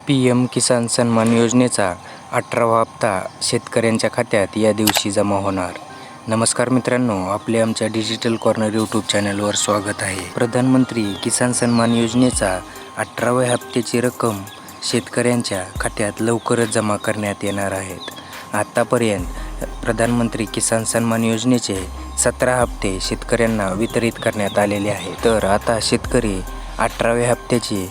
PM किसान सन्मान योजनेचा 18वा हप्ता शेतकऱ्यांच्या खात्यात या दिवशी जमा होणार. नमस्कार मित्रांनो, आपले आमच्या डिजिटल कॉर्नर यूट्यूब चॅनलवर स्वागत आहे. प्रधानमंत्री किसान सन्मान योजनेचा 18व्या हप्त्याची रक्कम शेतकऱ्यांच्या खात्यात लवकरच जमा करण्यात येणार आहेत. आतापर्यंत प्रधानमंत्री किसान सन्मान योजनेचे 17 हप्ते शेतकऱ्यांना वितरित करण्यात आलेले आहेत. तर आता शेतकरी 18व्या हप्त्याची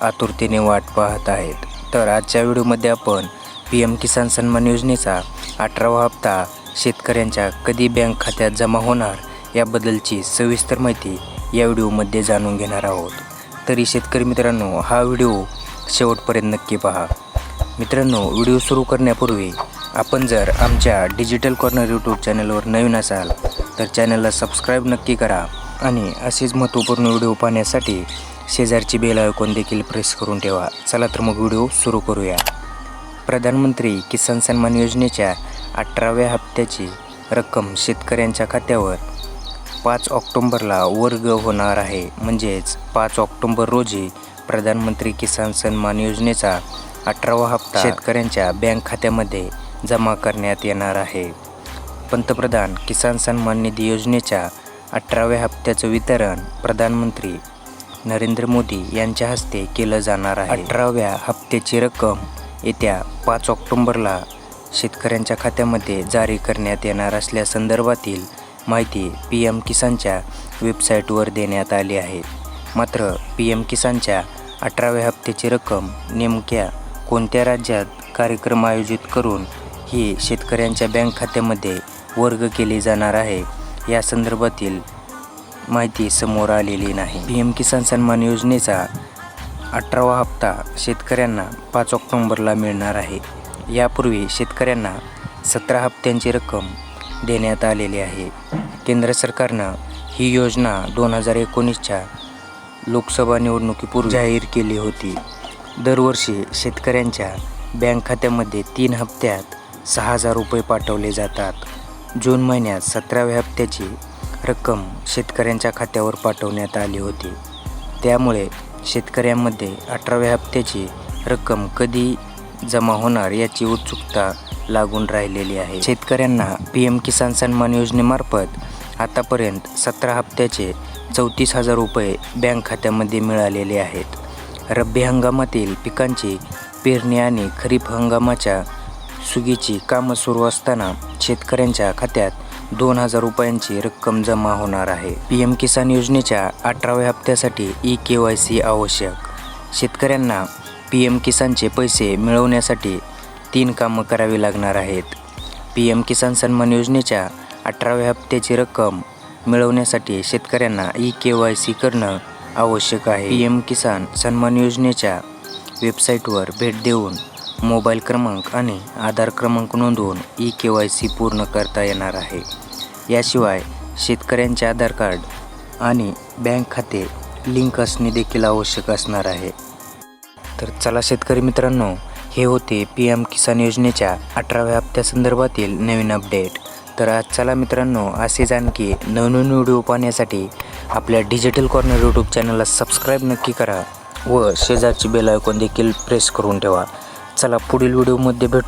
आतुरतेने वाट पाहत आहेत. तर आजच्या व्हिडिओमध्ये आपण PM किसान सन्मान योजनेचा 18वा हप्ता शेतकऱ्यांच्या कधी बँक खात्यात जमा होणार याबद्दलची सविस्तर माहिती या व्हिडिओमध्ये जाणून घेणार आहोत. तरी शेतकरी मित्रांनो, हा व्हिडिओ शेवटपर्यंत नक्की पहा. मित्रांनो, व्हिडिओ सुरू करण्यापूर्वी आपण जर आमच्या डिजिटल कॉर्नर यूट्यूब चॅनलवर नवीन असाल तर चॅनलला सबस्क्राईब नक्की करा आणि असेच महत्त्वपूर्ण व्हिडिओ पाहण्यासाठी शेजारची बेल आयकॉन देखील प्रेस करून ठेवा. चला तर मग व्हिडिओ सुरू करूया. प्रधानमंत्री किसान सन्मान योजनेच्या 18व्या हप्त्याची रक्कम शेतकऱ्यांच्या खात्यावर 5 ऑक्टोबरला वर्ग होणार आहे. म्हणजेच 5 ऑक्टोबर रोजी प्रधानमंत्री किसान सन्मान योजनेचा 18वा हप्ता शेतकऱ्यांच्या बँक खात्यामध्ये जमा करण्यात येणार आहे. पंतप्रधान किसान सन्मान निधी योजनेच्या 18व्या हप्त्याचं वितरण प्रधानमंत्री नरेंद्र मोदी यांच्या हस्ते केलं जाणार आहे. 18व्या हप्त्याची रक्कम येत्या 5 ऑक्टोबरला शेतकऱ्यांच्या खात्यामध्ये जारी करण्यात येणार असल्यासंदर्भातील माहिती PM किसानच्या वेबसाईटवर देण्यात आली आहे. मात्र PM किसानच्या 18व्या हप्त्याची रक्कम नेमक्या कोणत्या राज्यात कार्यक्रम आयोजित करून ही शेतकऱ्यांच्या बँक खात्यामध्ये वर्ग केली जाणार आहे या संदर्भातील माहिती समोर आलेली नाही. PM किसान सन्मान योजनेचा 18वा हप्ता शेतकऱ्यांना 5 ऑक्टोबरला मिळणार आहे. यापूर्वी शेतकऱ्यांना 17 हप्त्यांची रक्कम देण्यात आलेली आहे. केंद्र सरकारनं ही योजना 2019च्या लोकसभा निवडणुकीपूर्वी जाहीर केली होती. दरवर्षी शेतकऱ्यांच्या बँक खात्यामध्ये 3 हप्त्यात 6,000 रुपये पाठवले जातात. जून महिन्यात 17व्या हप्त्याची रक्कम शेतकऱ्यांच्या खात्यावर पाठवण्यात आली होती. त्यामुळे शेतकऱ्यांमध्ये 18व्या हप्त्याची रक्कम कधी जमा होणार याची उत्सुकता लागून राहिलेली आहे. शेतकऱ्यांना PM किसान सन्मान योजनेमार्फत आतापर्यंत 17 हप्त्याचे 34,000 रुपये बँक खात्यामध्ये मिळालेले आहेत. रब्बी हंगामातील पिकांची पेरणी आणि खरीप हंगामाच्या सुगीची कामं सुरू असताना शेतकऱ्यांच्या खात्यात 2,000 रुपयांची रक्कम जमा होणार आहे. PM किसान योजनेच्या 18व्या हप्त्यासाठी eKYC आवश्यक. शेतकऱ्यांना PM किसानचे पैसे मिळवण्यासाठी 3 कामं करावी लागणार आहेत. PM किसान सन्मान योजनेच्या 18व्या हप्त्याची रक्कम मिळवण्यासाठी शेतकऱ्यांना eKYC करणं आवश्यक आहे. PM किसान सन्मान योजनेच्या वेबसाईटवर भेट देऊन मोबाईल क्रमांक आणि आधार क्रमांक नोंदवून eKYC पूर्ण करता येणार आहे. याशिवाय शेतकऱ्यांचे आधार कार्ड आणि बँक खाते लिंक असणे देखील आवश्यक असणार आहे. तर चला शेतकरी मित्रांनो, हे होते PM किसान योजनेच्या 18व्या हप्त्यासंदर्भातील नवीन अपडेट. तर आज चला मित्रांनो, असेच आणखी नवनवीन व्हिडिओ पाहण्यासाठी आपल्या डिजिटल कॉर्नर यूट्यूब चॅनलला सबस्क्राईब नक्की करा व शेजारची बेल आयकॉन देखील प्रेस करून ठेवा. चला पुढील व्हिडिओमध्ये भेटू.